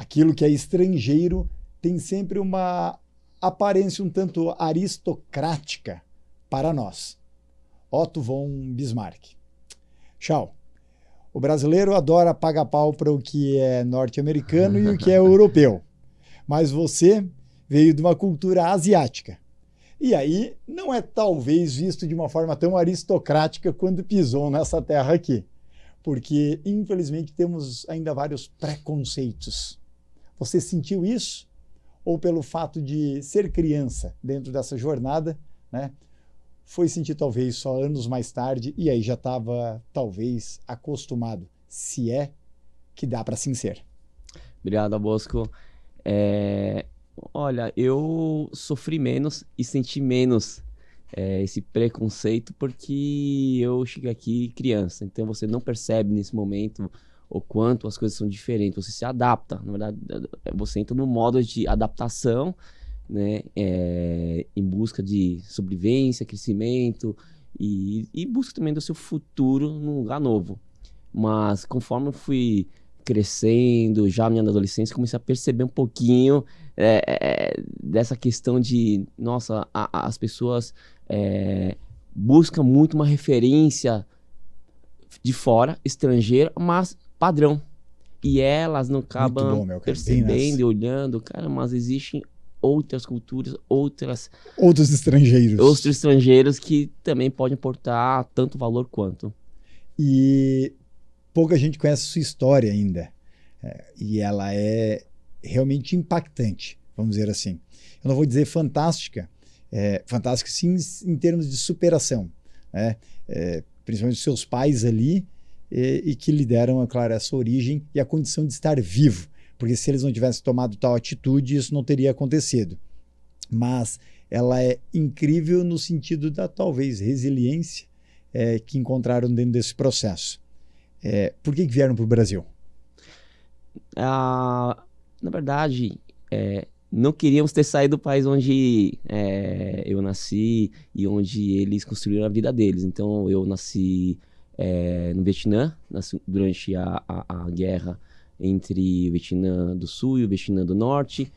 aquilo que é estrangeiro tem sempre uma aparência um tanto aristocrática para nós. Otto von Bismarck. Tchau. O brasileiro adora pagar pau para o que é norte-americano e o que é europeu. Mas você veio de uma cultura asiática. E aí não é talvez visto de uma forma tão aristocrática quando pisou nessa terra aqui. Porque, infelizmente, temos ainda vários preconceitos. Você sentiu isso? Ou pelo fato de ser criança dentro dessa jornada, né, foi sentir talvez só anos mais tarde e aí já estava talvez acostumado, se é que dá para assim ser? Obrigado, Bosco. Olha, eu sofri menos e senti menos esse preconceito porque eu cheguei aqui criança, então você não percebe nesse momento o quanto as coisas são diferentes, você se adapta, na verdade você entra no modo de adaptação, né, em busca de sobrevivência, crescimento e busca também do seu futuro num lugar novo. Mas conforme eu fui crescendo, já na minha adolescência, comecei a perceber um pouquinho dessa questão de, nossa, as pessoas buscam muito uma referência de fora, estrangeira, mas padrão. E elas não acabam percebendo e olhando, cara, mas existem outras culturas, outros estrangeiros que também podem aportar tanto valor quanto. E pouca gente conhece a sua história ainda. E ela é realmente impactante, vamos dizer assim. Eu não vou dizer fantástica, fantástica sim em termos de superação, né? Principalmente os seus pais ali, e que lhe deram, é claro, essa origem e a condição de estar vivo. Porque se eles não tivessem tomado tal atitude, isso não teria acontecido. Mas ela é incrível no sentido da, talvez, resiliência que encontraram dentro desse processo. Por que vieram para o Brasil? Na verdade, não queríamos ter saído do país onde eu nasci e onde eles construíram a vida deles. Então, eu nasci no Vietnã, durante a guerra entre o Vietnã do Sul e o Vietnã do Norte,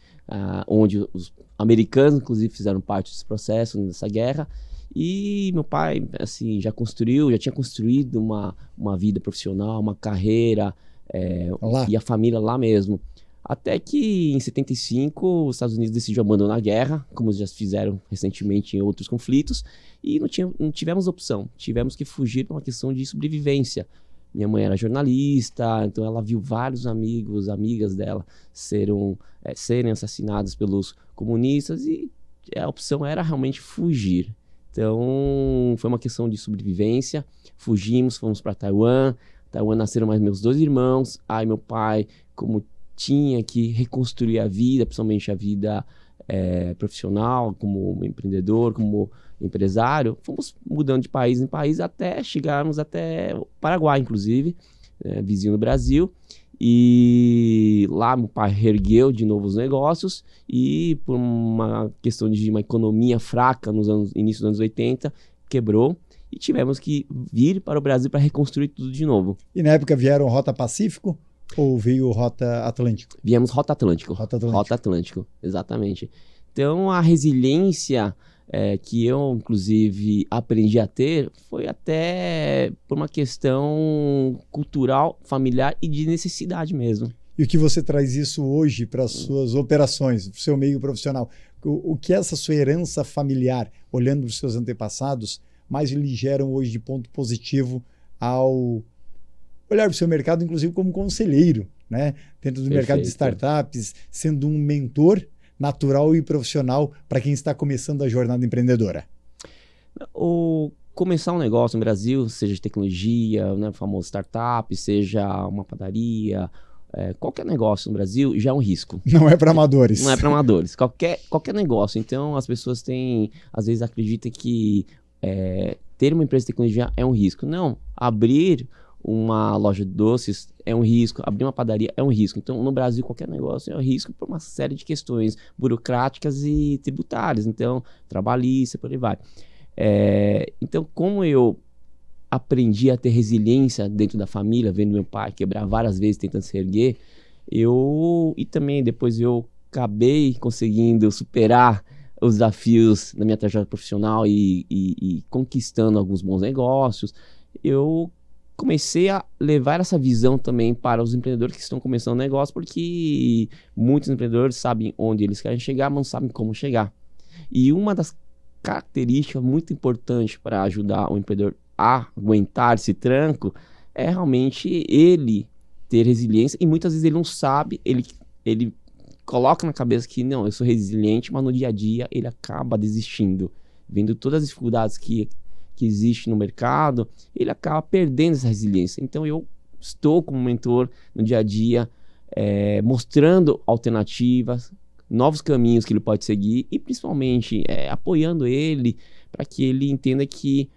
onde os americanos, inclusive, fizeram parte desse processo, dessa guerra. E meu pai, assim, já tinha construído uma vida profissional, uma carreira, e a família lá mesmo. Até que em 75 os Estados Unidos decidiu abandonar a guerra, como já fizeram recentemente em outros conflitos, e não tivemos opção, tivemos que fugir por uma questão de sobrevivência. Minha mãe era jornalista, então ela viu vários amigas dela serem assassinados pelos comunistas e a opção era realmente fugir. Então foi uma questão de sobrevivência, fugimos, fomos para Taiwan. Taiwan nasceram mais meus 2 irmãos, aí meu pai, como tinha que reconstruir a vida, principalmente a vida profissional, como empreendedor, como empresário, fomos mudando de país em país até chegarmos até o Paraguai, inclusive, vizinho do Brasil. E lá meu pai reergueu de novo os negócios e por uma questão de uma economia fraca início dos anos 80, quebrou e tivemos que vir para o Brasil para reconstruir tudo de novo. E na época vieram Rota Pacífico ou veio Rota Atlântico? Viemos Rota Atlântico. Rota Atlântico, exatamente. Então a resiliência que eu, inclusive, aprendi a ter foi até por uma questão cultural, familiar e de necessidade mesmo. E o que você traz isso hoje para as suas operações, para o seu meio profissional? O que essa sua herança familiar, olhando para os seus antepassados, mais lhe geram hoje de ponto positivo ao olhar para o seu mercado, inclusive como conselheiro, né? Dentro do mercado de startups, sendo um mentor natural e profissional para quem está começando a jornada empreendedora? Começar um negócio no Brasil, seja de tecnologia, né, famoso startup, seja uma padaria, qualquer negócio no Brasil já é um risco. Não é para amadores. Não é para amadores. Qualquer negócio. Então as pessoas às vezes acreditam que ter uma empresa de tecnologia é um risco. Não, abrir uma loja de doces é um risco, abrir uma padaria é um risco. Então, no Brasil, qualquer negócio é um risco por uma série de questões burocráticas e tributárias, então, trabalhista, por aí vai. Então, como eu aprendi a ter resiliência dentro da família, vendo meu pai quebrar várias vezes tentando se erguer, E também depois eu acabei conseguindo superar os desafios da minha trajetória profissional e conquistando alguns bons negócios. Eu comecei a levar essa visão também para os empreendedores que estão começando o negócio, porque muitos empreendedores sabem onde eles querem chegar, mas não sabem como chegar. E uma das características muito importantes para ajudar o empreendedor a aguentar esse tranco é realmente ele ter resiliência, e muitas vezes ele não sabe, ele coloca na cabeça que não, eu sou resiliente, mas no dia a dia ele acaba desistindo, vendo todas as dificuldades que existe no mercado, ele acaba perdendo essa resiliência. Então eu estou como mentor no dia a dia, mostrando alternativas, novos caminhos que ele pode seguir e principalmente apoiando ele para que ele entenda que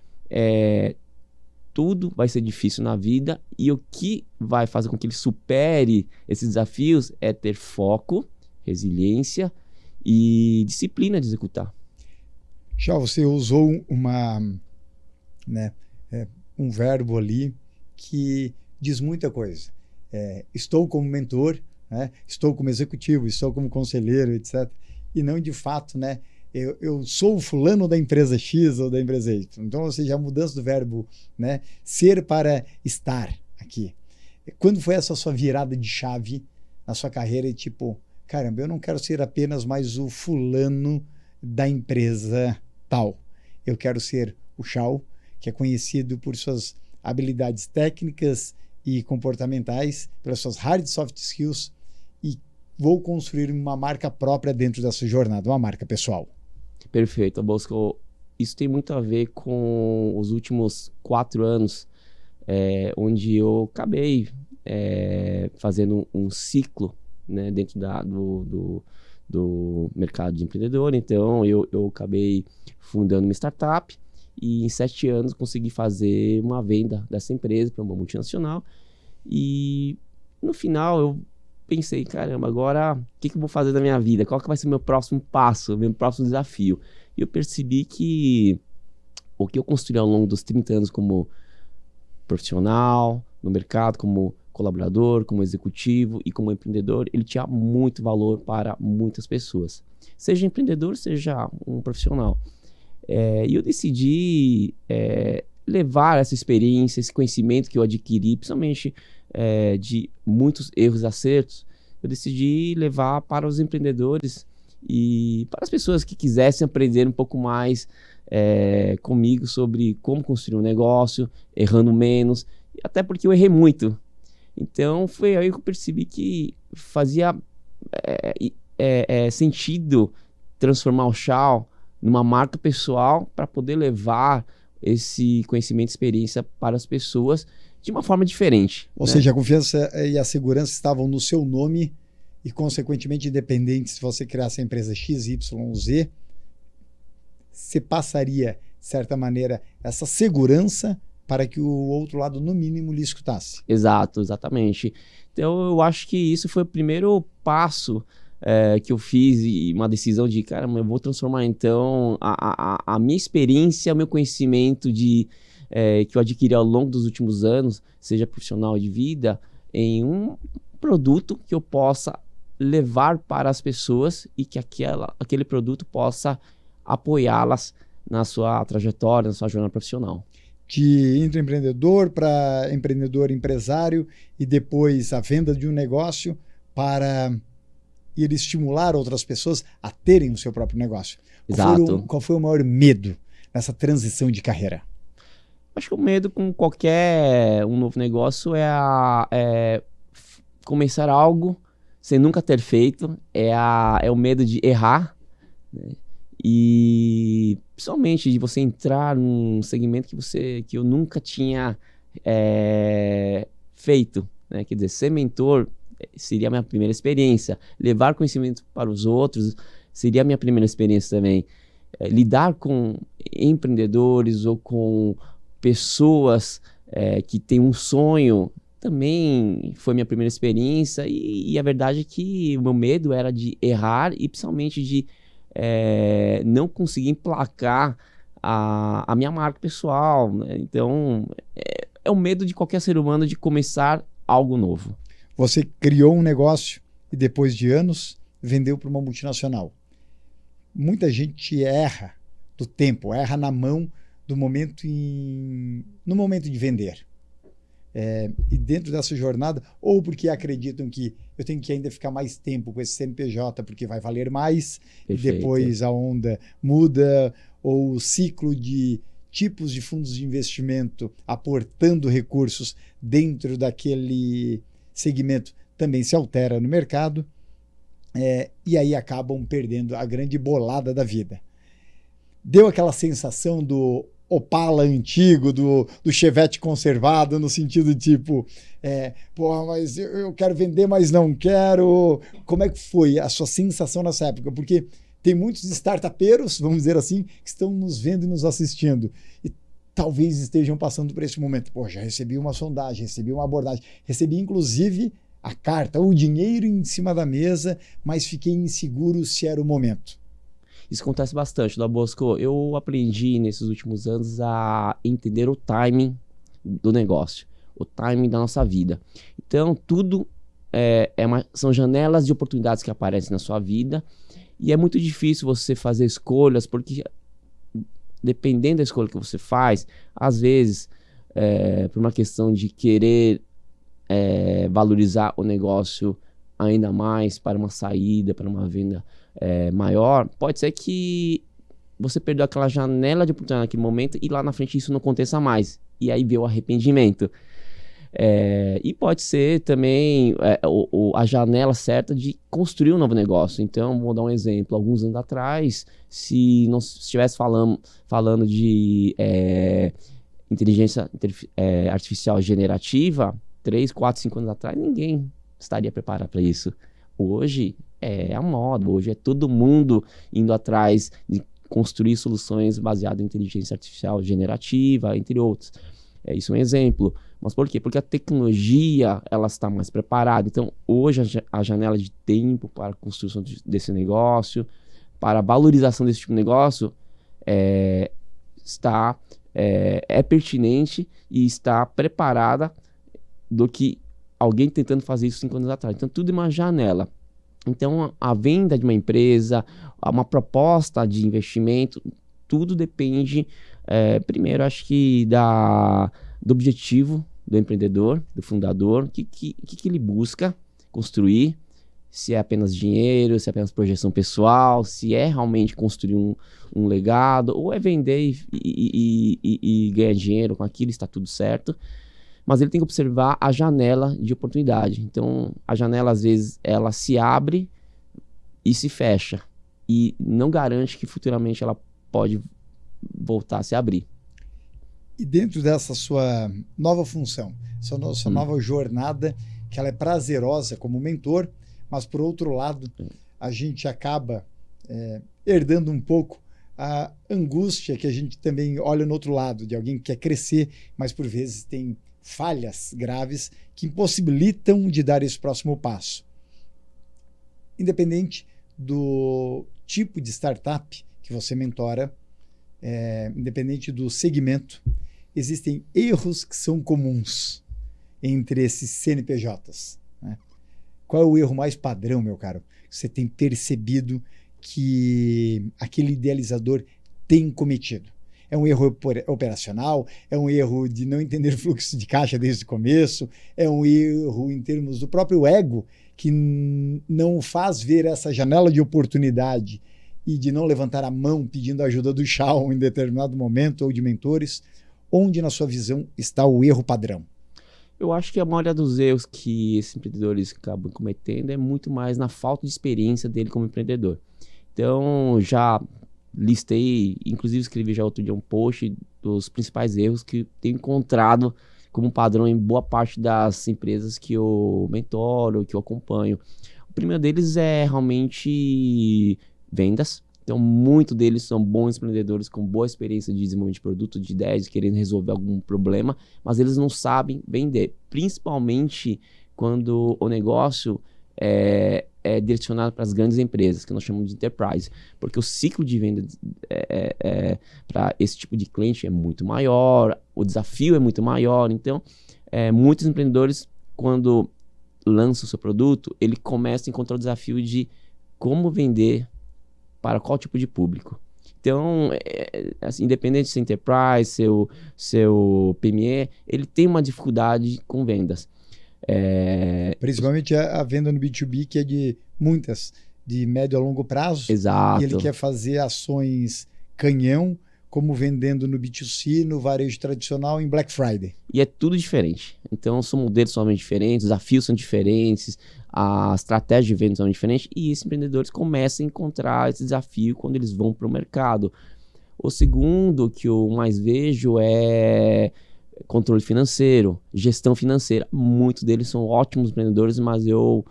tudo vai ser difícil na vida, e o que vai fazer com que ele supere esses desafios é ter foco, resiliência e disciplina de executar. Já você usou um verbo ali que diz muita coisa. Estou como mentor, estou como executivo, estou como conselheiro, etc. E não de fato, eu sou o fulano da empresa X ou da empresa Y. Então, ou seja, a mudança do verbo, ser para estar aqui. Quando foi essa sua virada de chave na sua carreira e tipo, caramba, eu não quero ser apenas mais o fulano da empresa tal. Eu quero ser o Chau, que é conhecido por suas habilidades técnicas e comportamentais, pelas suas hard e soft skills, e vou construir uma marca própria dentro dessa jornada, uma marca pessoal. Perfeito, Bosco. Isso tem muito a ver com os últimos 4 anos, onde eu acabei fazendo um ciclo, dentro do mercado de empreendedor. Então, eu acabei fundando uma startup e em 7 anos consegui fazer uma venda dessa empresa para uma multinacional. E no final eu pensei, caramba, agora o que eu vou fazer da minha vida? Qual que vai ser o meu próximo passo, meu próximo desafio? E eu percebi que o que eu construí ao longo dos 30 anos como profissional, no mercado, como colaborador, como executivo e como empreendedor, ele tinha muito valor para muitas pessoas. Seja empreendedor, seja um profissional. E eu decidi levar essa experiência, esse conhecimento que eu adquiri, principalmente de muitos erros e acertos, eu decidi levar para os empreendedores e para as pessoas que quisessem aprender um pouco mais comigo sobre como construir um negócio, errando menos, até porque eu errei muito. Então foi aí que eu percebi que fazia sentido transformar o Chau numa marca pessoal para poder levar esse conhecimento e experiência para as pessoas de uma forma diferente. Ou seja, a confiança e a segurança estavam no seu nome e, consequentemente, independente se você criasse a empresa X, Y, Z, você passaria, de certa maneira, essa segurança para que o outro lado, no mínimo, lhe escutasse. Exato, exatamente. Então, eu acho que isso foi o primeiro passo que eu fiz, e uma decisão de, caramba, eu vou transformar, então, a minha experiência, o meu conhecimento que eu adquiri ao longo dos últimos anos, seja profissional de vida, em um produto que eu possa levar para as pessoas e que aquele produto possa apoiá-las na sua trajetória, na sua jornada profissional. De intraempreendedor para empreendedor empresário e depois a venda de um negócio para ir estimular outras pessoas a terem o seu próprio negócio. Exato. Qual foi o maior medo nessa transição de carreira? Acho que o medo com qualquer novo negócio é começar algo sem nunca ter feito, é o medo de errar, né? E principalmente de você entrar num segmento que eu nunca tinha feito, né? Quer dizer, ser mentor seria a minha primeira experiência, levar conhecimento para os outros seria a minha primeira experiência também. Lidar com empreendedores ou com pessoas que têm um sonho também foi minha primeira experiência, e a verdade é que o meu medo era de errar e principalmente de não conseguir emplacar a minha marca pessoal, né? Então é o medo de qualquer ser humano de começar algo novo. Você criou um negócio e depois de anos vendeu para uma multinacional. Muita gente erra do tempo, erra na mão do momento no momento de vender. E dentro dessa jornada, ou porque acreditam que eu tenho que ainda ficar mais tempo com esse CNPJ porque vai valer mais, e depois a onda muda, ou o ciclo de tipos de fundos de investimento aportando recursos dentro daquele segmento também se altera no mercado, e aí acabam perdendo a grande bolada da vida. Deu aquela sensação do Opala antigo, do Chevette conservado, no sentido de tipo, porra, mas eu quero vender, mas não quero. Como é que foi a sua sensação nessa época? Porque tem muitos startupeiros, vamos dizer assim, que estão nos vendo e nos assistindo. E talvez estejam passando por esse momento. Pô, já recebi uma sondagem, recebi uma abordagem, recebi inclusive a carta, o dinheiro em cima da mesa, mas fiquei inseguro se era o momento. Isso acontece bastante, Dom Bosco. Eu aprendi nesses últimos anos a entender o timing do negócio, o timing da nossa vida. Então, tudo são janelas de oportunidades que aparecem na sua vida, e é muito difícil você fazer escolhas, porque dependendo da escolha que você faz, às vezes, por uma questão de querer valorizar o negócio ainda mais para uma saída, para uma venda maior, pode ser que você perdeu aquela janela de oportunidade naquele momento e lá na frente isso não aconteça mais. E aí veio o arrependimento. E pode ser também a janela certa de construir um novo negócio. Então, vou dar um exemplo. Alguns anos atrás, se não estivesse falando de inteligência artificial generativa, 3, 4, 5 anos atrás, ninguém estaria preparado para isso. Hoje é a moda, hoje é todo mundo indo atrás de construir soluções baseadas em inteligência artificial generativa, entre outros. Isso é um exemplo. Mas por quê? Porque a tecnologia ela está mais preparada. Então, hoje a janela de tempo para a construção desse negócio, para a valorização desse tipo de negócio, é pertinente e está preparada do que alguém tentando fazer isso 5 anos atrás. Então, tudo é uma janela. Então, a venda de uma empresa, uma proposta de investimento, tudo depende, primeiro, acho que do objetivo do empreendedor, do fundador, o que ele busca construir, se é apenas dinheiro, se é apenas projeção pessoal, se é realmente construir um legado, ou é vender e ganhar dinheiro com aquilo, está tudo certo. Mas ele tem que observar a janela de oportunidade. Então, a janela, às vezes, ela se abre e se fecha. E não garante que futuramente ela pode voltar a se abrir. E dentro dessa sua nova função, sua nova jornada, que ela é prazerosa como mentor, mas, por outro lado, a gente acaba herdando um pouco a angústia que a gente também olha no outro lado, de alguém que quer crescer, mas, por vezes, tem falhas graves que impossibilitam de dar esse próximo passo. Independente do tipo de startup que você mentora, independente do segmento, existem erros que são comuns entre esses CNPJs, né? Qual é o erro mais padrão, meu caro? Você tem percebido que aquele idealizador tem cometido? É um erro operacional, é um erro de não entender o fluxo de caixa desde o começo, é um erro em termos do próprio ego, que não faz ver essa janela de oportunidade e de não levantar a mão pedindo ajuda do Shawn em determinado momento ou de mentores. Onde, na sua visão, está o erro padrão? Eu acho que a maioria dos erros que esses empreendedores acabam cometendo é muito mais na falta de experiência dele como empreendedor. Então, já listei, inclusive escrevi já outro dia um post dos principais erros que tenho encontrado como padrão em boa parte das empresas que eu mentoro, que eu acompanho. O primeiro deles é realmente vendas. Então, muitos deles são bons empreendedores com boa experiência de desenvolvimento de produto, de ideias, querendo resolver algum problema, mas eles não sabem vender, principalmente quando o negócio é direcionado para as grandes empresas, que nós chamamos de enterprise, porque o ciclo de venda para esse tipo de cliente é muito maior, o desafio é muito maior. Então, muitos empreendedores, quando lança o seu produto, ele começa a encontrar o desafio de como vender para qual tipo de público. Então, assim, independente se é enterprise, seu PME, ele tem uma dificuldade com vendas. Principalmente a venda no B2B, que é de médio a longo prazo. Exato. E ele quer fazer ações canhão, como vendendo no B2C, no varejo tradicional, em Black Friday. E é tudo diferente. Então, são modelos totalmente diferentes, os desafios são diferentes, a estratégia de vendas são diferentes, e esses empreendedores começam a encontrar esse desafio quando eles vão para o mercado. O segundo que eu mais vejo é controle financeiro, gestão financeira. Muitos deles são ótimos empreendedores, mas eu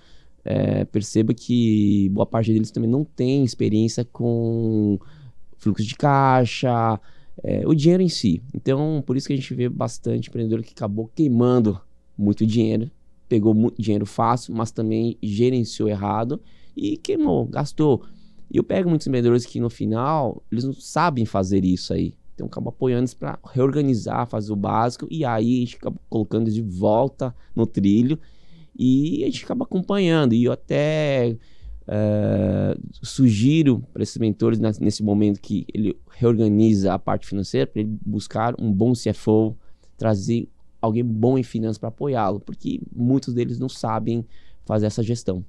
percebo que boa parte deles também não tem experiência com fluxo de caixa, o dinheiro em si. Então, por isso que a gente vê bastante empreendedor que acabou queimando muito dinheiro, pegou muito dinheiro fácil, mas também gerenciou errado e queimou, gastou. E eu pego muitos empreendedores que no final, eles não sabem fazer isso aí. Então, acabo apoiando eles para reorganizar, fazer o básico, e aí a gente acaba colocando eles de volta no trilho e a gente acaba acompanhando. E eu até sugiro para esses mentores, nesse momento que ele reorganiza a parte financeira, para ele buscar um bom CFO, trazer alguém bom em finanças para apoiá-lo, porque muitos deles não sabem fazer essa gestão.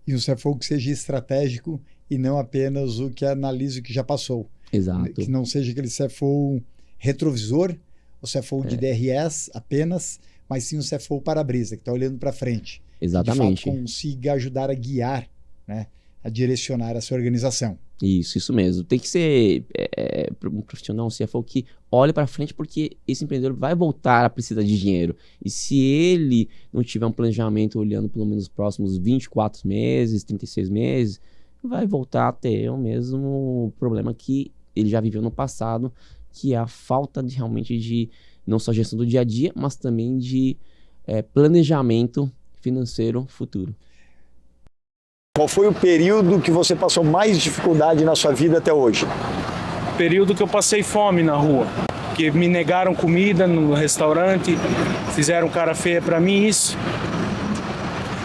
E o CFO que seja estratégico e não apenas o que analisa o que já passou. Exato. Que não seja aquele CFO retrovisor, o CFO de DRS apenas, mas sim um CFO para-brisa, que está olhando para frente. Exatamente. De fato, consiga ajudar a guiar, né, a direcionar essa organização. Isso mesmo. Tem que ser um profissional, um CFO que olhe para frente, porque esse empreendedor vai voltar a precisar de dinheiro. E se ele não tiver um planejamento olhando pelo menos os próximos 24 meses, 36 meses, vai voltar a ter o mesmo problema que ele já viveu no passado, que é a falta de realmente de não só gestão do dia a dia, mas também de planejamento financeiro futuro. Qual foi o período que você passou mais dificuldade na sua vida até hoje? Período que eu passei fome na rua, que me negaram comida no restaurante, fizeram cara feia pra mim, isso.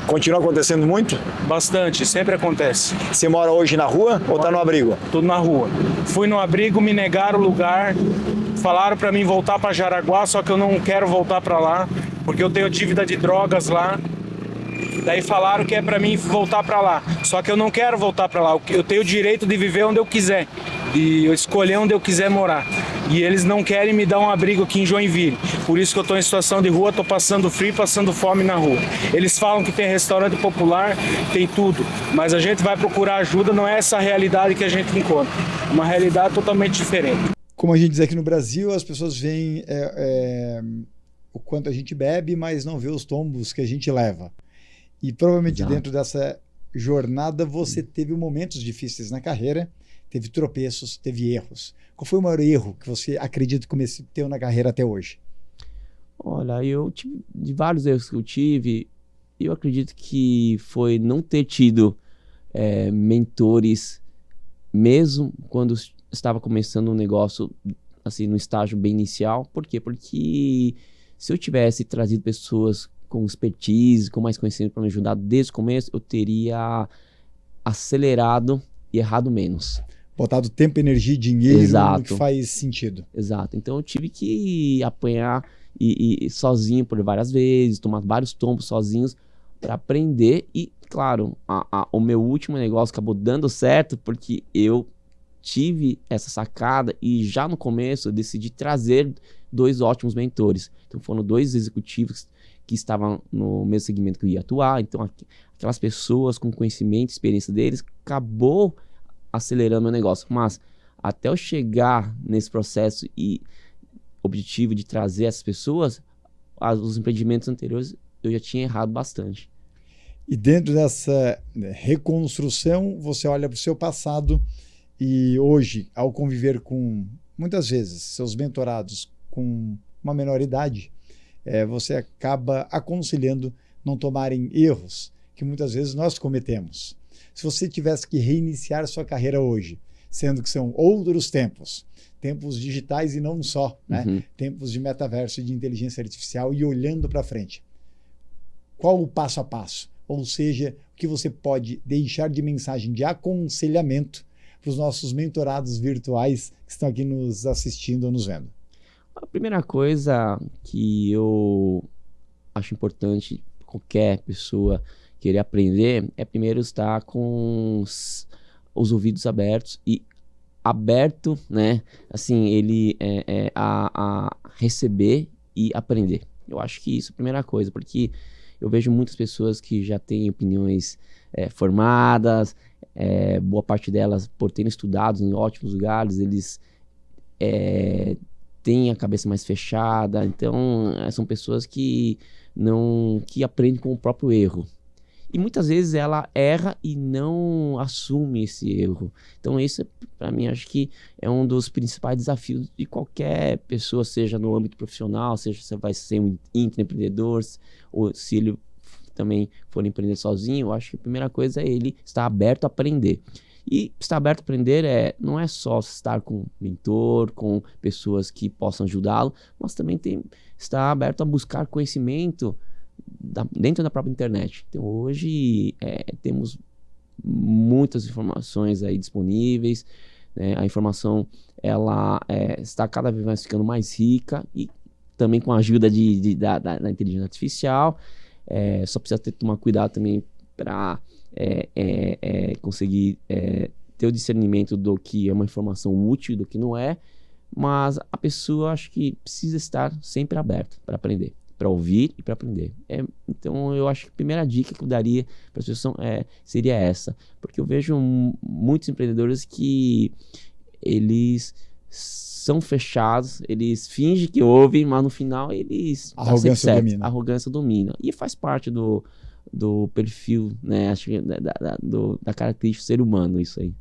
Continua acontecendo muito? Bastante, sempre acontece. Você mora hoje na rua ou tá no abrigo? Tô na rua. Fui no abrigo, me negaram o lugar, falaram pra mim voltar pra Jaraguá, só que eu não quero voltar pra lá, porque eu tenho dívida de drogas lá. Daí falaram que é pra mim voltar pra lá, só que eu não quero voltar pra lá. Eu tenho o direito de viver onde eu quiser, de eu escolher onde eu quiser morar. E eles não querem me dar um abrigo aqui em Joinville. Por isso que eu tô em situação de rua, tô passando frio, passando fome na rua. Eles falam que tem restaurante popular, tem tudo, mas a gente vai procurar ajuda, não é essa a realidade que a gente encontra. Uma realidade totalmente diferente. Como a gente diz aqui no Brasil, as pessoas veem o quanto a gente bebe, mas não vê os tombos que a gente leva. E provavelmente dentro dessa jornada você teve momentos difíceis na carreira, teve tropeços, teve erros. Qual foi o maior erro que você acredita que cometeu na carreira até hoje? Olha, eu tive de vários erros que eu tive, eu acredito que foi não ter tido mentores, mesmo quando estava começando um negócio assim no estágio bem inicial. Por quê? Porque se eu tivesse trazido pessoas com expertise, com mais conhecimento para me ajudar desde o começo, eu teria acelerado e errado menos. Botado tempo, energia e dinheiro no que faz sentido. Exato. Então eu tive que apanhar e sozinho por várias vezes, tomar vários tombos sozinhos para aprender. E, claro, o meu último negócio acabou dando certo porque eu tive essa sacada e já no começo eu decidi trazer 2 ótimos mentores. Então foram 2 executivos que estavam no mesmo segmento que eu ia atuar. Então aquelas pessoas com conhecimento e experiência deles acabou acelerando meu negócio. Mas até eu chegar nesse processo e objetivo de trazer essas pessoas, os empreendimentos anteriores eu já tinha errado bastante. E dentro dessa reconstrução, você olha para o seu passado e hoje, ao conviver com, muitas vezes, seus mentorados com uma menor idade, você acaba aconselhando não tomarem erros que muitas vezes nós cometemos. Se você tivesse que reiniciar sua carreira hoje, sendo que são outros tempos digitais e não só, né? Tempos de metaverso e de inteligência artificial, e olhando para frente, qual o passo a passo? Ou seja, o que você pode deixar de mensagem de aconselhamento para os nossos mentorados virtuais que estão aqui nos assistindo ou nos vendo? A primeira coisa que eu acho importante qualquer pessoa querer aprender é primeiro estar com os ouvidos abertos e aberto, né? Assim, ele a receber e aprender. Eu acho que isso é a primeira coisa, porque eu vejo muitas pessoas que já têm opiniões formadas, boa parte delas, por terem estudado em ótimos lugares, eles têm a cabeça mais fechada, então são pessoas que aprendem com o próprio erro. E muitas vezes ela erra e não assume esse erro. Então isso, para mim, acho que é um dos principais desafios de qualquer pessoa, seja no âmbito profissional, seja se vai ser um intraempreendedor, ou se ele também for empreender sozinho. Eu acho que a primeira coisa é ele estar aberto a aprender. E estar aberto a aprender não é só estar com um mentor, com pessoas que possam ajudá-lo, mas também estar aberto a buscar conhecimento dentro da própria internet. Então hoje temos muitas informações aí disponíveis, né? A informação ela está cada vez mais ficando mais rica e também com a ajuda da inteligência artificial. Só precisa tomar cuidado também para conseguir ter o discernimento do que é uma informação útil e do que não é, mas a pessoa acho que precisa estar sempre aberta para aprender, para ouvir e para aprender. Então eu acho que a primeira dica que eu daria para as pessoas seria essa, porque eu vejo muitos empreendedores que eles são fechados, eles fingem que ouvem, mas no final eles... A arrogância domina. A arrogância domina. E faz parte do perfil, né? Acho que da característica do ser humano, isso aí.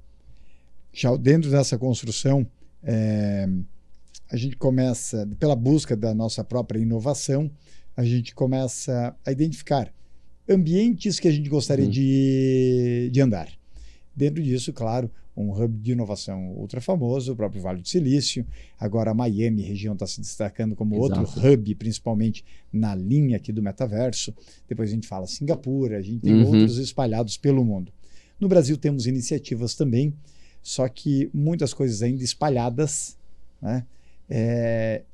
Já dentro dessa construção, a gente começa, pela busca da nossa própria inovação, a gente começa a identificar ambientes que a gente gostaria de andar. Dentro disso, claro, um hub de inovação ultra famoso, o próprio Vale do Silício. Agora a Miami região está se destacando como outro hub, principalmente na linha aqui do metaverso. Depois a gente fala Singapura, a gente tem outros espalhados pelo mundo. No Brasil temos iniciativas também, só que muitas coisas ainda espalhadas, né?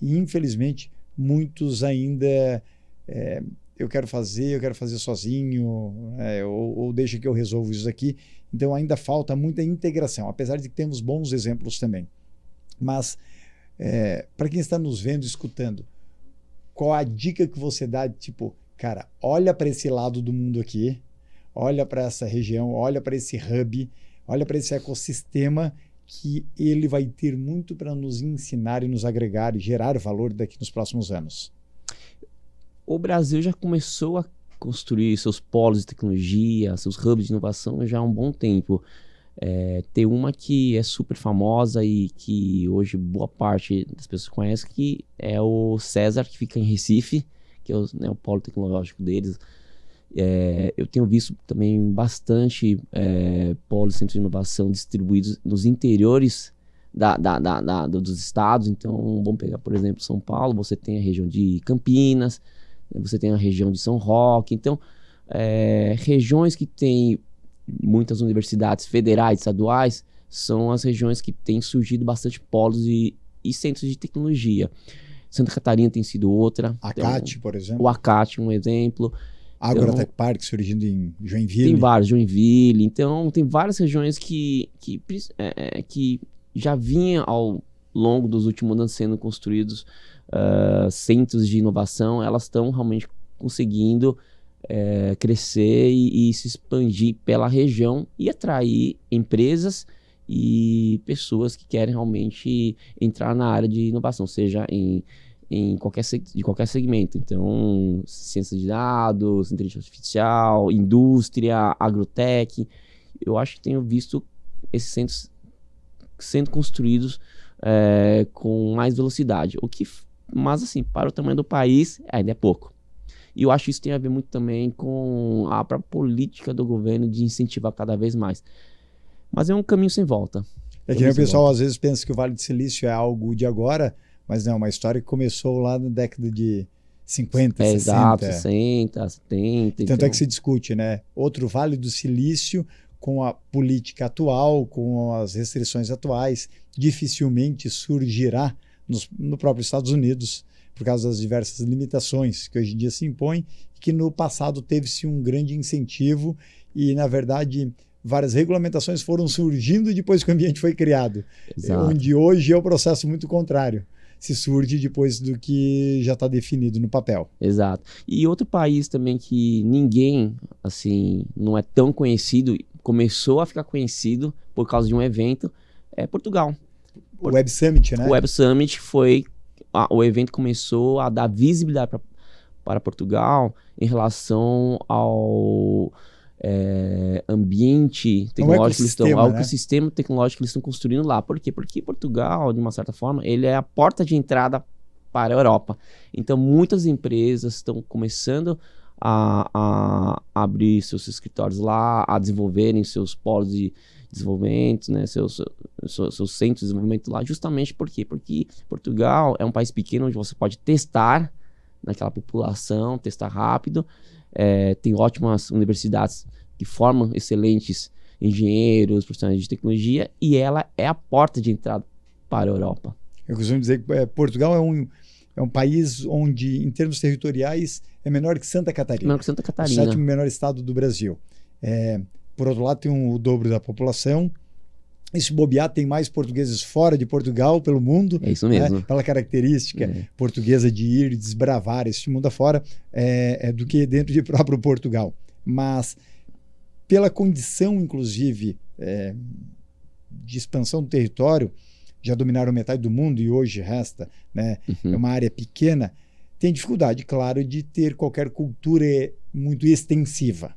E infelizmente muitos ainda eu quero fazer sozinho, ou deixa que eu resolvo isso aqui. Então ainda falta muita integração, apesar de que temos bons exemplos também. Mas para quem está nos vendo, escutando, qual a dica que você dá? Tipo, cara, olha para esse lado do mundo aqui, olha para essa região, olha para esse hub, olha para esse ecossistema, que ele vai ter muito para nos ensinar e nos agregar e gerar valor daqui nos próximos anos. O Brasil já começou a construir seus polos de tecnologia, seus hubs de inovação já há um bom tempo. Tem uma que é super famosa e que hoje boa parte das pessoas conhecem, que é o César, que fica em Recife, que é o polo tecnológico deles. Eu tenho visto também bastante polos de centro de inovação distribuídos nos interiores dos estados. Então, vamos pegar, por exemplo, São Paulo, você tem a região de Campinas, você tem a região de São Roque. Então, regiões que têm muitas universidades federais, estaduais, são as regiões que têm surgido bastante polos e centros de tecnologia. Santa Catarina tem sido outra. Acate, por exemplo. O Acate, um exemplo. Agrotech Park, surgindo em Joinville. Tem vários, Joinville. Então, tem várias regiões que já vinham ao longo dos últimos anos sendo construídos centros de inovação. Elas estão realmente conseguindo crescer e se expandir pela região e atrair empresas e pessoas que querem realmente entrar na área de inovação, seja de qualquer segmento. Então, ciência de dados, inteligência artificial, indústria, agrotech. Eu acho que tenho visto esses centros sendo construídos com mais velocidade. Mas, assim, para o tamanho do país, ainda é pouco. E eu acho que isso tem a ver muito também com a própria política do governo de incentivar cada vez mais. Mas é um caminho sem volta. Que o pessoal às vezes pensa que o Vale do Silício é algo de agora, mas não, é uma história que começou lá na década de 50, 60. Exato, 60, 70. Tanto é que se discute, né? Outro Vale do Silício, com a política atual, com as restrições atuais, dificilmente surgirá no próprio Estados Unidos, por causa das diversas limitações que hoje em dia se impõem, que no passado teve-se um grande incentivo e, na verdade, várias regulamentações foram surgindo depois que o ambiente foi criado. Exato. Onde hoje é o processo muito contrário. Se surge depois do que já está definido no papel. Exato. E outro país também que ninguém, assim, não é tão conhecido, começou a ficar conhecido por causa de um evento, é Portugal. O Web Summit, né? O Web Summit foi... o evento começou a dar visibilidade para Portugal em relação ao ambiente tecnológico, ao ecossistema tecnológico que eles estão construindo lá. Por quê? Porque Portugal, de uma certa forma, ele é a porta de entrada para a Europa. Então, muitas empresas estão começando a abrir seus escritórios lá, a desenvolverem seus polos de desenvolvimento, né, seus centros de desenvolvimento lá, justamente por quê? Porque Portugal é um país pequeno onde você pode testar naquela população, testar rápido, tem ótimas universidades que formam excelentes engenheiros, profissionais de tecnologia, e ela é a porta de entrada para a Europa. Eu costumo dizer que Portugal é um país onde, em termos territoriais, é menor que Santa Catarina. Menor que Santa Catarina. O 7º menor estado do Brasil. Por outro lado, tem o dobro da população. E se bobear, tem mais portugueses fora de Portugal, pelo mundo. É isso mesmo. Né? Pela característica portuguesa de ir desbravar este mundo afora, do que dentro de próprio Portugal. Mas, pela condição, inclusive, de expansão do território, já dominaram metade do mundo e hoje resta, né, é uma área pequena, tem dificuldade, claro, de ter qualquer cultura muito extensiva.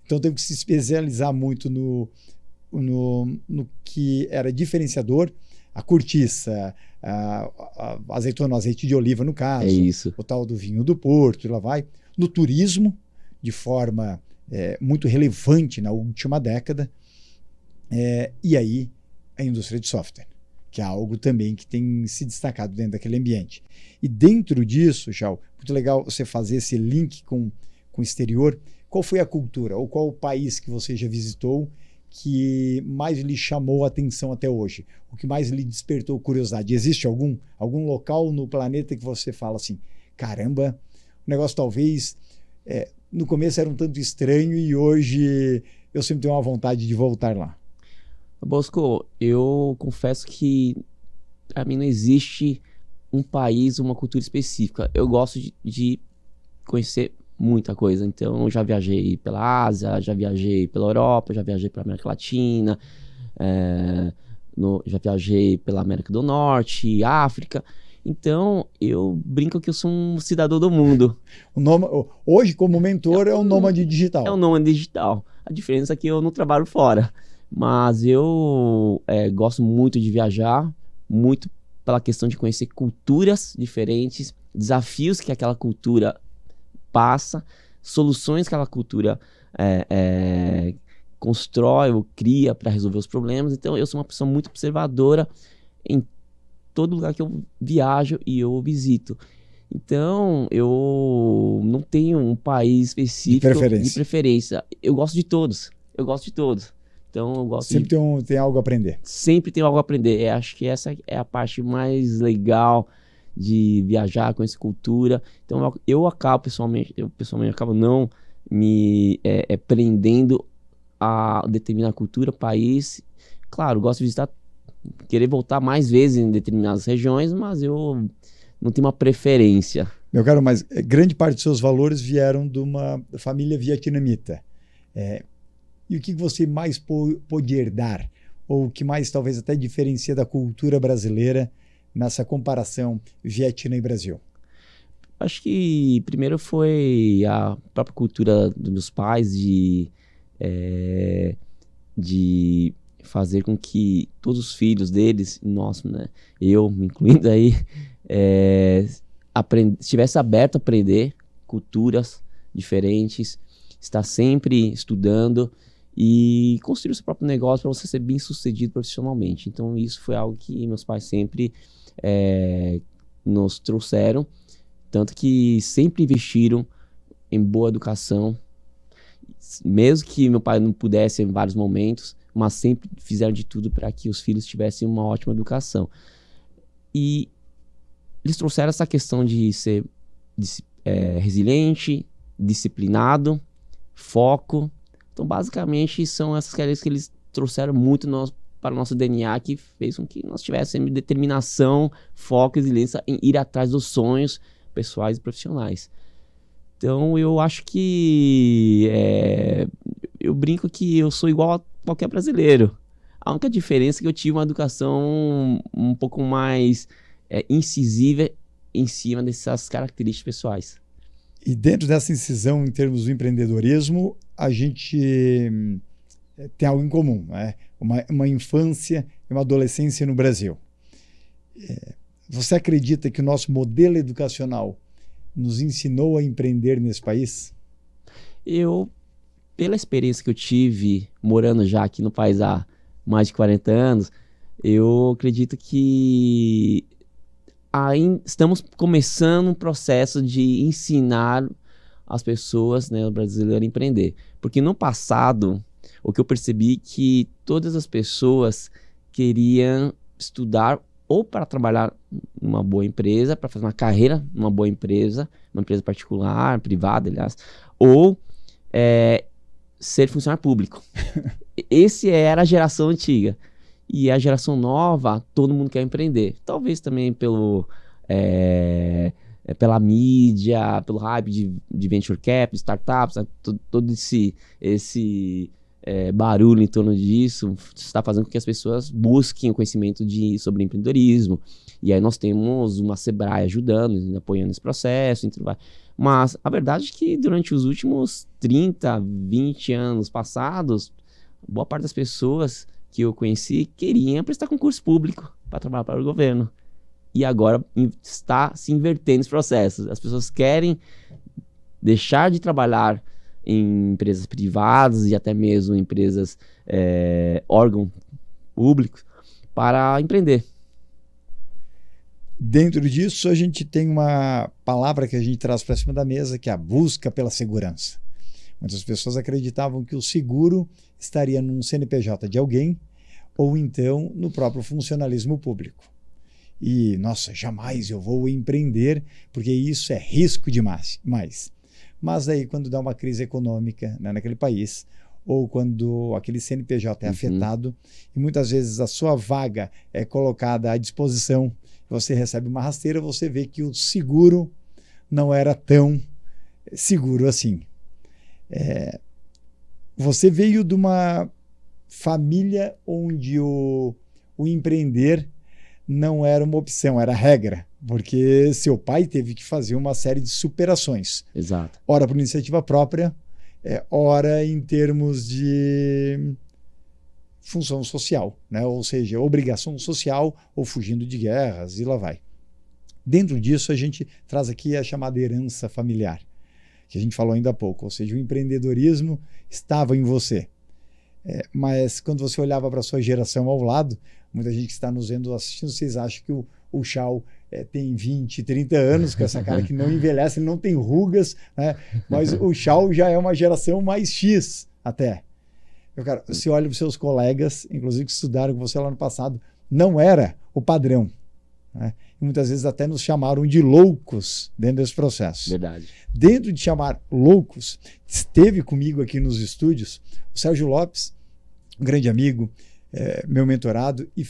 Então, teve que se especializar muito no que era diferenciador, a cortiça, a azeitona, o azeite de oliva, no caso, o tal do vinho do Porto, e lá vai, no turismo, de forma muito relevante na última década, e aí a indústria de software, que é algo também que tem se destacado dentro daquele ambiente. E dentro disso, João, muito legal você fazer esse link com o exterior. Qual foi a cultura ou qual o país que você já visitou que mais lhe chamou a atenção até hoje? O que mais lhe despertou curiosidade? Existe algum local no planeta que você fala assim, caramba, o negócio talvez no começo era um tanto estranho e hoje eu sempre tenho uma vontade de voltar lá? Bosco, eu confesso que para mim não existe um país, uma cultura específica. Eu gosto de conhecer muita coisa. Então, eu já viajei pela Ásia, já viajei pela Europa, já viajei pela América Latina, já viajei pela América do Norte, África. Então, eu brinco que eu sou um cidadão do mundo. Hoje, como mentor, é um nômade digital. É um nômade digital. A diferença é que eu não trabalho fora. Mas eu gosto muito de viajar, muito pela questão de conhecer culturas diferentes, desafios que aquela cultura passa, soluções que aquela cultura constrói ou cria para resolver os problemas. Então, eu sou uma pessoa muito observadora em todo lugar que eu viajo e eu visito. Então, eu não tenho um país específico de preferência. Eu gosto de todos. Então, eu gosto sempre tem algo a aprender. Sempre tem algo a aprender. Acho que essa é a parte mais legal de viajar, conhecer cultura. Então, eu pessoalmente acabo não me prendendo a determinada cultura, país. Claro, gosto de visitar, querer voltar mais vezes em determinadas regiões, mas eu não tenho uma preferência. Meu caro, mas grande parte dos seus valores vieram de uma família vietnamita. E o que você mais pôde herdar? Ou o que mais talvez até diferencia da cultura brasileira nessa comparação Vietnã e Brasil? Acho que primeiro foi a própria cultura dos meus pais de fazer com que todos os filhos deles, né, eu me incluindo aí, estivesse aberto a aprender culturas diferentes, estar sempre estudando e construir o seu próprio negócio para você ser bem sucedido profissionalmente. Então isso foi algo que meus pais sempre nos trouxeram, Tanto que sempre investiram em boa educação, mesmo que meu pai não pudesse em vários momentos, mas sempre fizeram de tudo para que os filhos tivessem uma ótima educação. E eles trouxeram essa questão de ser resiliente, disciplinado, foco. Então, basicamente, são essas características que eles trouxeram muito para o nosso DNA, que fez com que nós tivéssemos determinação, foco e resiliência em ir atrás dos sonhos pessoais e profissionais. Então, eu acho que eu brinco que eu sou igual a qualquer brasileiro. A única diferença é que eu tive uma educação um pouco mais incisiva em cima dessas características pessoais. E dentro dessa incisão em termos do empreendedorismo, a gente tem algo em comum, né? Uma infância e uma adolescência no Brasil. Você acredita que o nosso modelo educacional nos ensinou a empreender nesse país? Pela experiência que eu tive morando já aqui no país há mais de 40 anos, eu acredito que estamos começando um processo de ensinar as pessoas, né, o brasileiro a empreender. Porque no passado, o que eu percebi que todas as pessoas queriam estudar ou para trabalhar numa boa empresa, para fazer uma carreira numa boa empresa, uma empresa particular, privada, aliás, ou ser funcionário público. Esse era a geração antiga. E a geração nova, todo mundo quer empreender. Talvez também pela mídia, pelo hype de venture capital, startups, né? todo esse barulho em torno disso está fazendo com que as pessoas busquem o conhecimento sobre empreendedorismo. E aí nós temos uma Sebrae ajudando, apoiando esse processo. Mas a verdade é que durante os últimos 30, 20 anos passados, boa parte das pessoas que eu conheci queriam prestar concurso público para trabalhar para o governo. E agora está se invertendo esse processo. As pessoas querem deixar de trabalhar em empresas privadas e até mesmo empresas, órgãos públicos, para empreender. Dentro disso, a gente tem uma palavra que a gente traz para cima da mesa, que é a busca pela segurança. Muitas pessoas acreditavam que o seguro estaria num CNPJ de alguém ou então no próprio funcionalismo público. E, nossa, jamais eu vou empreender porque isso é risco demais. Mas aí, quando dá uma crise econômica, né, naquele país, ou quando aquele CNPJ é afetado, e muitas vezes a sua vaga é colocada à disposição, você recebe uma rasteira, você vê que o seguro não era tão seguro assim. Você veio de uma família onde o empreender não era uma opção, era regra, porque seu pai teve que fazer uma série de superações. Exato. Ora por iniciativa própria, ora em termos de função social, né? Ou seja, obrigação social ou fugindo de guerras e lá vai. Dentro disso, a gente traz aqui a chamada herança familiar, que a gente falou ainda há pouco, ou seja, o empreendedorismo estava em você. Mas quando você olhava para a sua geração ao lado, muita gente que está nos vendo assistindo, vocês acham que o Chau tem 20, 30 anos, com essa cara que não envelhece, ele não tem rugas, né? Mas o Chau já é uma geração mais X até. Cara, você olha para os seus colegas, inclusive que estudaram com você lá no passado, não era o padrão, né? E muitas vezes até nos chamaram de loucos dentro desse processo. Verdade. Dentro de chamar loucos, esteve comigo aqui nos estúdios o Sérgio Lopes, um grande amigo, meu mentorado, e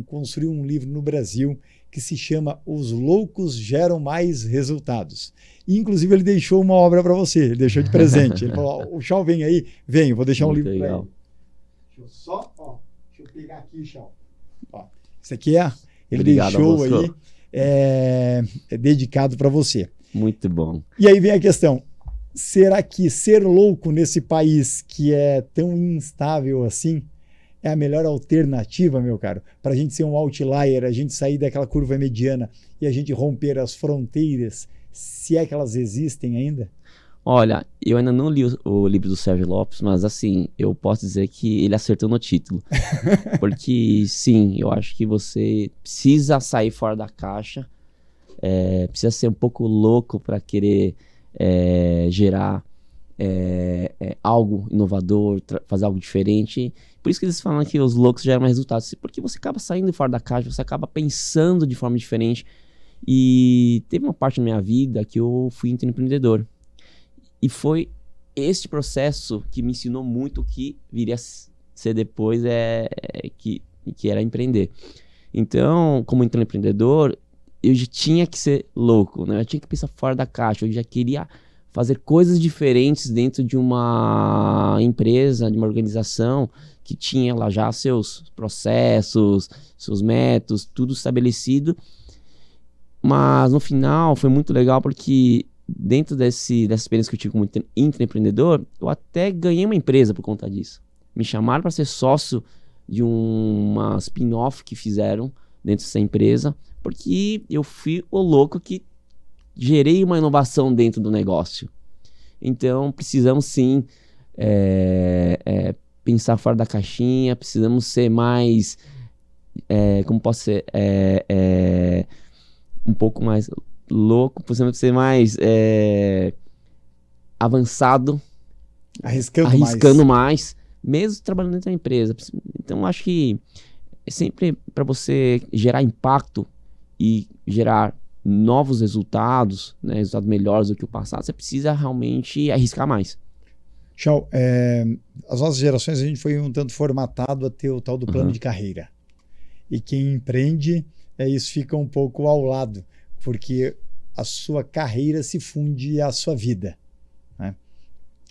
construiu um livro no Brasil que se chama Os Loucos Geram Mais Resultados. E, inclusive, ele deixou uma obra para você, ele deixou de presente. Ele falou, o Chau vem aí? Vem, eu vou deixar um livro para ele. Deixa eu pegar aqui, Chau. Isso aqui ele Obrigado, deixou aí, dedicado para você. Muito bom. E aí vem a questão, será que ser louco nesse país que é tão instável assim é a melhor alternativa, meu caro, para a gente ser um outlier, a gente sair daquela curva mediana e a gente romper as fronteiras, se é que elas existem ainda? Olha, eu ainda não li o livro do Sérgio Lopes, mas assim, eu posso dizer que ele acertou no título. Porque sim, eu acho que você precisa sair fora da caixa precisa ser um pouco louco para querer gerar algo inovador, fazer algo diferente. Por isso que eles falam que os loucos geram resultados, porque você acaba saindo fora da caixa, você acaba pensando de forma diferente. E teve uma parte da minha vida que eu fui empreendedor. E foi este processo que me ensinou muito o que viria a ser depois, que era empreender. Então, como empreendedor, eu já tinha que ser louco, né? Eu tinha que pensar fora da caixa, eu já queria fazer coisas diferentes dentro de uma empresa, de uma organização que tinha lá já seus processos, seus métodos, tudo estabelecido. Mas no final foi muito legal porque dentro dessa experiência que eu tive como empreendedor, eu até ganhei uma empresa por conta disso. Me chamaram para ser sócio de uma spin-off que fizeram dentro dessa empresa, porque eu fui o louco que gerei uma inovação dentro do negócio. Então precisamos sim pensar fora da caixinha, precisamos ser mais, como posso ser, um pouco mais louco, precisamos ser mais avançado, arriscando mais, mesmo trabalhando dentro da empresa. Então acho que sempre para você gerar impacto e gerar novos resultados, né, resultados melhores do que o passado, você precisa realmente arriscar mais. Tchau. As nossas gerações, a gente foi um tanto formatado a ter o tal do plano de carreira. E quem empreende, isso fica um pouco ao lado, porque a sua carreira se funde à sua vida, né?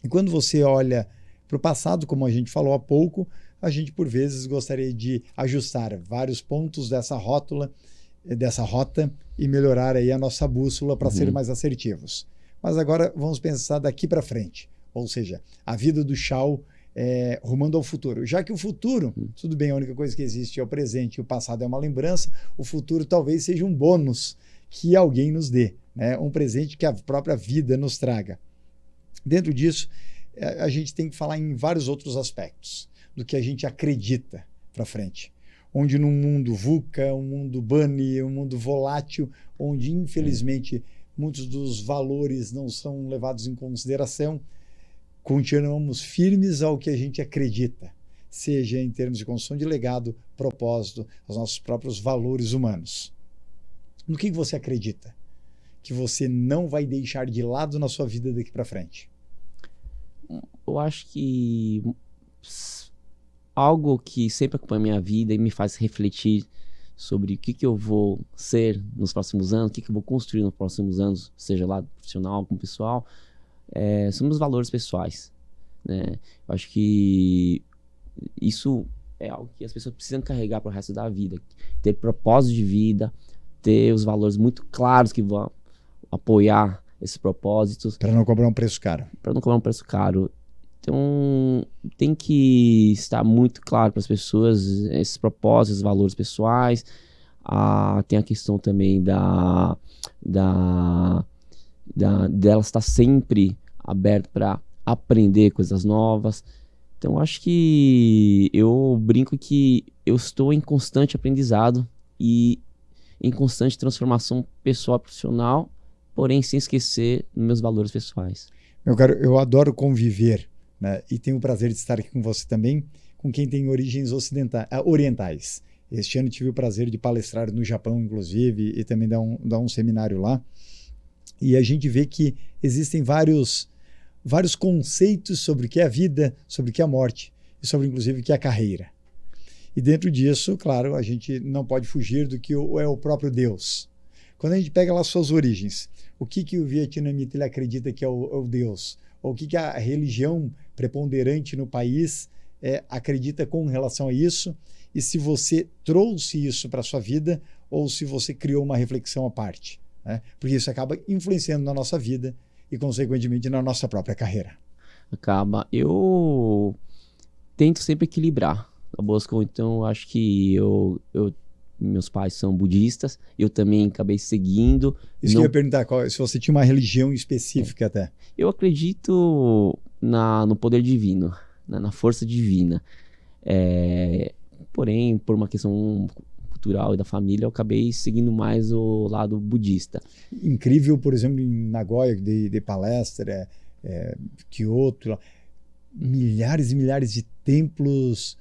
E quando você olha para o passado, como a gente falou há pouco, a gente por vezes gostaria de ajustar vários pontos dessa rota e melhorar aí a nossa bússola para ser mais assertivos. Mas agora vamos pensar daqui para frente, ou seja, a vida do Shao rumando ao futuro. Já que o futuro, tudo bem, a única coisa que existe é o presente e o passado é uma lembrança, o futuro talvez seja um bônus que alguém nos dê, né? Um presente que a própria vida nos traga. Dentro disso, a gente tem que falar em vários outros aspectos do que a gente acredita para frente. Onde num mundo VUCA, um mundo bunny, um mundo volátil, onde infelizmente muitos dos valores não são levados em consideração, continuamos firmes ao que a gente acredita, seja em termos de construção de legado, propósito, os nossos próprios valores humanos. No que você acredita que você não vai deixar de lado na sua vida daqui para frente? Eu acho que algo que sempre acompanha a minha vida e me faz refletir sobre o que eu vou ser nos próximos anos, o que eu vou construir nos próximos anos, seja lá profissional como pessoal, são os valores pessoais, né? Eu acho que isso é algo que as pessoas precisam carregar para o resto da vida, ter propósito de vida, ter os valores muito claros que vão apoiar esses propósitos. Para não cobrar um preço caro. Para não cobrar um preço caro. Então, tem que estar muito claro para as pessoas esses propósitos, esses valores pessoais. Tem a questão também dela estar sempre aberta para aprender coisas novas. Então, acho que eu brinco que eu estou em constante aprendizado e em constante transformação pessoal e profissional, porém sem esquecer meus valores pessoais. Meu caro, eu adoro conviver, né? E tenho o prazer de estar aqui com você também, com quem tem origens orientais. Este ano tive o prazer de palestrar no Japão, inclusive, e também dar um seminário lá. E a gente vê que existem vários conceitos sobre o que é a vida, sobre o que é a morte, e sobre, inclusive, o que é a carreira. E dentro disso, claro, a gente não pode fugir do que é o próprio Deus. Quando a gente pega lá suas origens, o que o vietnamita ele acredita que é o Deus? Ou o que a religião preponderante no país acredita com relação a isso? E se você trouxe isso para a sua vida ou se você criou uma reflexão à parte, né? Porque isso acaba influenciando na nossa vida e, consequentemente, na nossa própria carreira. Eu tento sempre equilibrar. Então, acho que meus pais são budistas, eu também acabei seguindo. Isso que eu ia perguntar, se você tinha uma religião específica até. Eu acredito no poder divino, na força divina. Porém, por uma questão cultural e da família, eu acabei seguindo mais o lado budista. Incrível, por exemplo, em Nagoya, de palestra, Kyoto, milhares e milhares de templos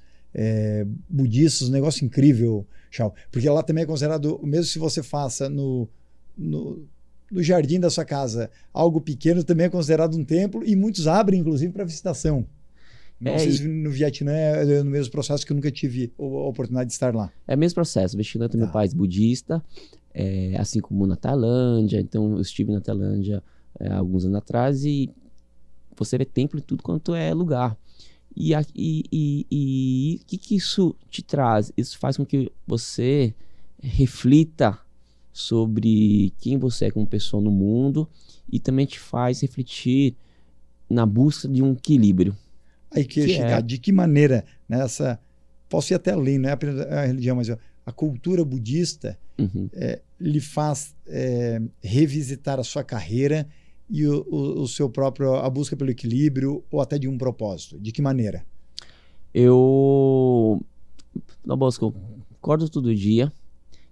budistas, um negócio incrível, Shao. Porque lá também é considerado, mesmo se você faça no jardim da sua casa algo pequeno, também é considerado um templo, e muitos abrem, inclusive, para visitação. Não sei se no Vietnã é no mesmo processo, que eu nunca tive a oportunidade de estar lá. É o mesmo processo. O Vietnã também é um país budista, assim como na Tailândia. Então, eu estive na Tailândia alguns anos atrás e você vê templo em tudo quanto é lugar. E o que isso te traz? Isso faz com que você reflita sobre quem você é como pessoa no mundo e também te faz refletir na busca de um equilíbrio. Aí que ia chegar, de que maneira nessa... Posso ir até além, não é apenas a religião, mas a cultura budista lhe faz revisitar a sua carreira e o seu próprio, a busca pelo equilíbrio ou até de um propósito. De que maneira? Eu acordo todo dia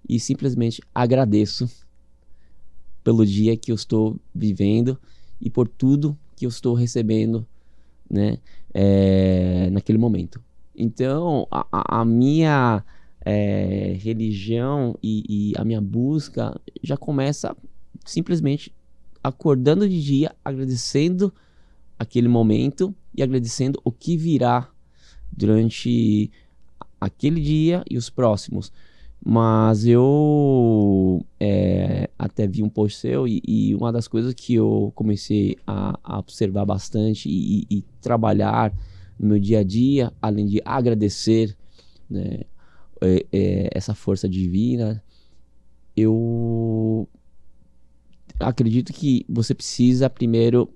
e simplesmente agradeço pelo dia que eu estou vivendo e por tudo que eu estou recebendo, né, naquele momento. Então, a minha religião e a minha busca já começa simplesmente acordando de dia, agradecendo aquele momento e agradecendo o que virá durante aquele dia e os próximos. Mas eu até vi um post seu e uma das coisas que eu comecei a observar bastante e trabalhar no meu dia a dia, além de agradecer, né, essa força divina, eu acredito que você precisa primeiro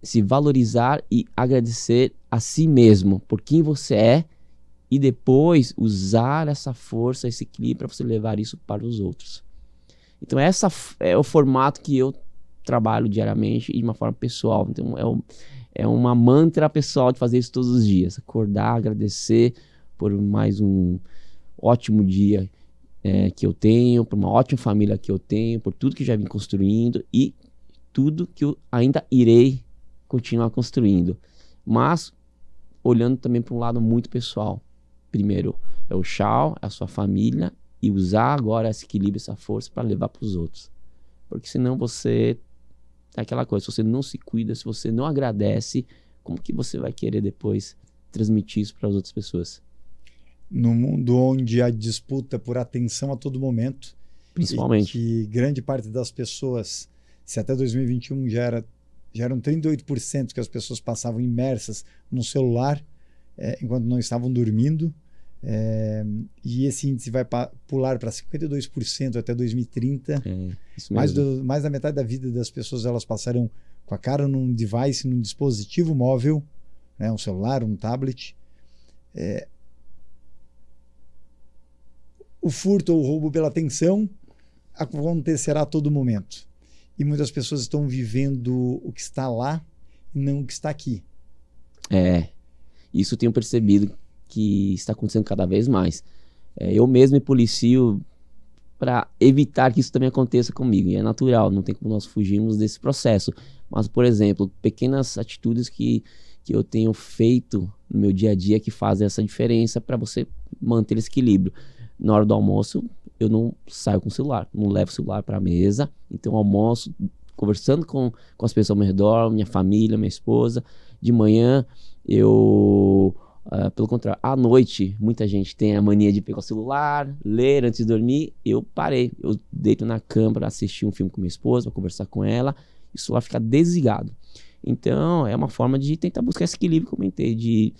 se valorizar e agradecer a si mesmo por quem você é e depois usar essa força, esse equilíbrio para você levar isso para os outros. Então essa é o formato que eu trabalho diariamente e de uma forma pessoal. Então é uma mantra pessoal de fazer isso todos os dias. Acordar, agradecer por mais um ótimo dia que eu tenho, por uma ótima família que eu tenho, por tudo que já vim construindo e tudo que eu ainda irei continuar construindo. Mas olhando também para um lado muito pessoal. Primeiro é o Shao, é a sua família, e usar agora esse equilíbrio, essa força para levar para os outros. Porque senão você... É aquela coisa, se você não se cuida, se você não agradece, como que você vai querer depois transmitir isso para as outras pessoas? No mundo onde há disputa por atenção a todo momento, principalmente, e que grande parte das pessoas, se até 2021 já eram 38% que as pessoas passavam imersas no celular, enquanto não estavam dormindo, e esse índice vai pular para 52% até 2030. Isso mesmo. Mais da metade da vida das pessoas elas passarão com a cara num device, num dispositivo móvel, né, um celular, um tablet. O furto ou o roubo pela atenção acontecerá a todo momento. E muitas pessoas estão vivendo o que está lá e não o que está aqui. Isso eu tenho percebido que está acontecendo cada vez mais. Eu mesmo me policio para evitar que isso também aconteça comigo. E é natural, não tem como nós fugirmos desse processo. Mas, por exemplo, pequenas atitudes que eu tenho feito no meu dia a dia que fazem essa diferença para você manter esse equilíbrio. Na hora do almoço, eu não saio com o celular, não levo o celular para a mesa. Então, eu almoço conversando com as pessoas ao meu redor, minha família, minha esposa. De manhã, pelo contrário, à noite, muita gente tem a mania de pegar o celular, ler antes de dormir. Eu parei, eu deito na cama para assistir um filme com minha esposa, para conversar com ela, e o celular fica desligado. Então, é uma forma de tentar buscar esse equilíbrio, comentei, de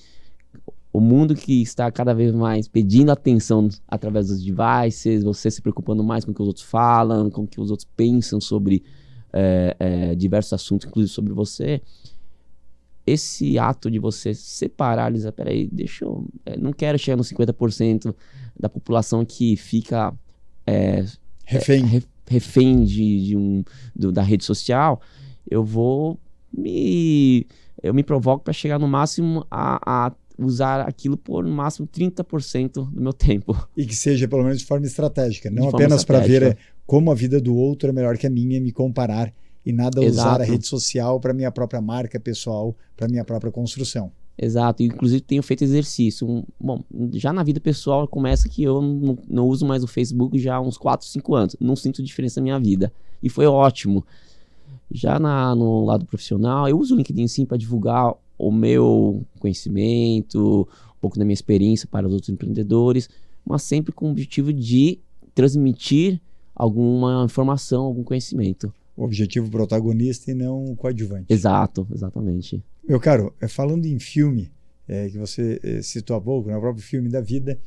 o mundo que está cada vez mais pedindo atenção através dos devices, você se preocupando mais com o que os outros falam, com o que os outros pensam sobre diversos assuntos, inclusive sobre você. Esse ato de você separar, dizer, peraí, não quero chegar nos 50% da população que fica refém da rede social. Eu me provoco para chegar no máximo a usar aquilo por no máximo 30% do meu tempo. E que seja pelo menos de forma estratégica, não forma apenas para ver estratégica. como a vida do outro é melhor que a minha, me comparar e nada usar Exato. a rede social para minha própria marca pessoal, para minha própria construção. Exato, inclusive tenho feito exercício. Bom, já na vida pessoal começa que eu não uso mais o Facebook já há uns 4, 5 anos. Não sinto diferença na minha vida. E foi ótimo. Já no lado profissional, eu uso o LinkedIn sim para divulgar o meu conhecimento, um pouco da minha experiência para os outros empreendedores, mas sempre com o objetivo de transmitir alguma informação, algum conhecimento. O objetivo protagonista e não o coadjuvante. Exato, exatamente. Meu caro, falando em filme, que você citou há pouco, no próprio filme da vida,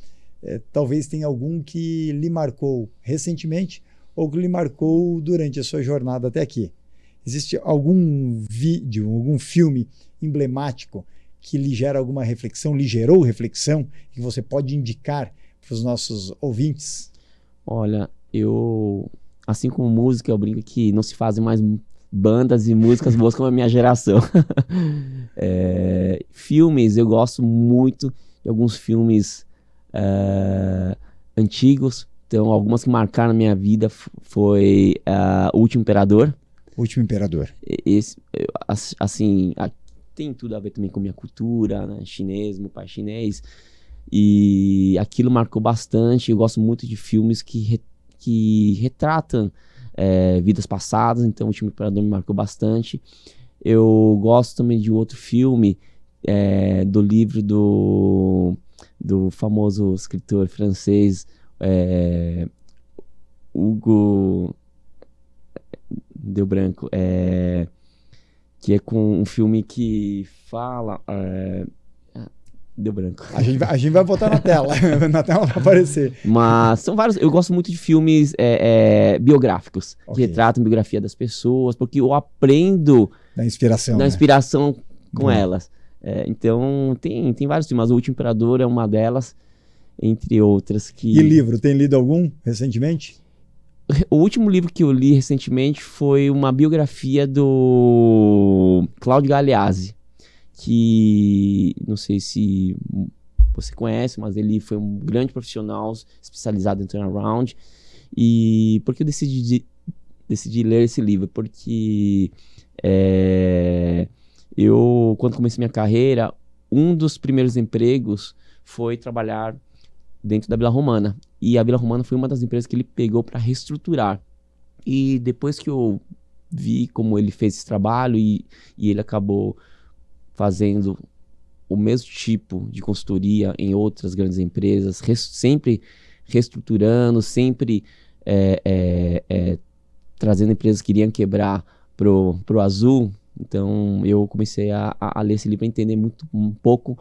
talvez tenha algum que lhe marcou recentemente ou que lhe marcou durante a sua jornada até aqui. Existe algum vídeo, algum filme emblemático que lhe gera alguma reflexão, lhe gerou reflexão, que você pode indicar para os nossos ouvintes? Olha, assim como música, eu brinco que não se fazem mais bandas e músicas boas como a minha geração. Filmes, eu gosto muito de alguns filmes antigos. Então, algumas que marcaram a minha vida foi O Último Imperador. O Último Imperador. Assim, tem tudo a ver também com minha cultura, né? Chinês, meu pai é chinês. E aquilo marcou bastante. Eu gosto muito de filmes que retratam vidas passadas. Então, O Último Imperador me marcou bastante. Eu gosto também de outro filme, do livro do famoso escritor francês Hugo... Deu branco. Que é com um filme que fala... Deu branco. A gente vai botar na tela. Na tela vai aparecer. Mas são vários. Eu gosto muito de filmes biográficos, Okay. que retratam a biografia das pessoas, porque eu aprendo Da inspiração. da né? inspiração com Bom. elas. Então, tem vários filmes, mas O Último Imperador é uma delas, entre outras. E livro, tem lido algum recentemente? O último livro que eu li recentemente foi uma biografia do Claudio Galeazzi, que não sei se você conhece, mas ele foi um grande profissional especializado em turnaround. E por que eu decidi ler esse livro? Porque eu, quando comecei minha carreira, um dos primeiros empregos foi trabalhar dentro da Vila Romana. E a Vila Romana foi uma das empresas que ele pegou para reestruturar. E depois que eu vi como ele fez esse trabalho e ele acabou fazendo o mesmo tipo de consultoria em outras grandes empresas, sempre reestruturando, sempre trazendo empresas que iriam quebrar pro azul. Então eu comecei a ler esse livro para entender um pouco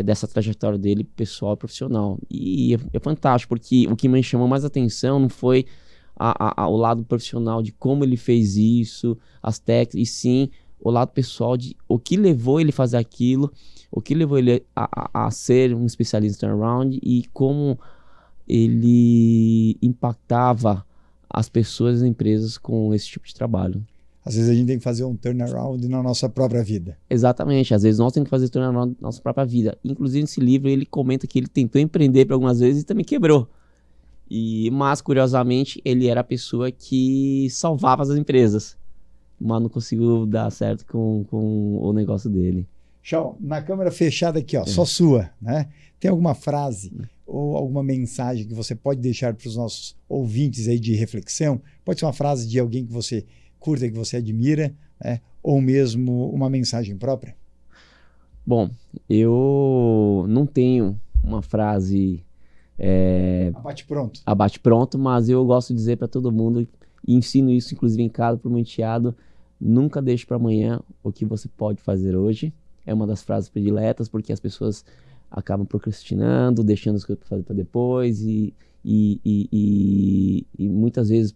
dessa trajetória dele pessoal e profissional. E é fantástico, porque o que me chamou mais atenção não foi o lado profissional de como ele fez isso, as técnicas, e sim o lado pessoal de o que levou ele a fazer aquilo, o que levou ele a ser um especialista em turnaround e como ele impactava as pessoas e as empresas com esse tipo de trabalho. Às vezes a gente tem que fazer um turnaround na nossa própria vida. Exatamente, às vezes nós temos que fazer turnaround na nossa própria vida. Inclusive nesse livro ele comenta que ele tentou empreender por algumas vezes e também quebrou. Mas curiosamente ele era a pessoa que salvava as empresas, mas não conseguiu dar certo com o negócio dele. Tchau, na câmera fechada aqui, ó, só sua, né? Tem alguma frase ou alguma mensagem que você pode deixar para os nossos ouvintes aí de reflexão? Pode ser uma frase de alguém que você curta, que você admira, né? Ou mesmo uma mensagem própria? Bom, eu não tenho uma frase Abate-pronto. abate-pronto, mas eu gosto de dizer para todo mundo, e ensino isso inclusive em casa para o meu enteado: nunca deixe para amanhã o que você pode fazer hoje. É uma das frases prediletas, porque as pessoas acabam procrastinando, deixando as coisas para fazer para depois, e muitas vezes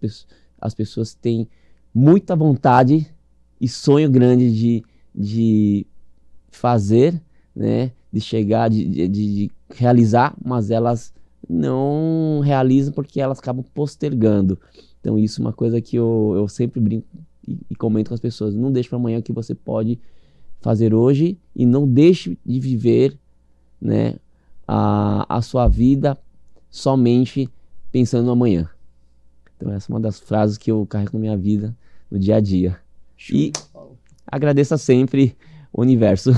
as pessoas têm muita vontade e sonho grande de fazer, né, de chegar, de realizar, mas elas não realizam porque elas acabam postergando. Então isso é uma coisa que eu sempre brinco e comento com as pessoas: não deixe para amanhã o que você pode fazer hoje, e não deixe de viver né, a sua vida somente pensando no amanhã. Então essa é uma das frases que eu carrego na minha vida, no dia a dia. E agradeça sempre o universo.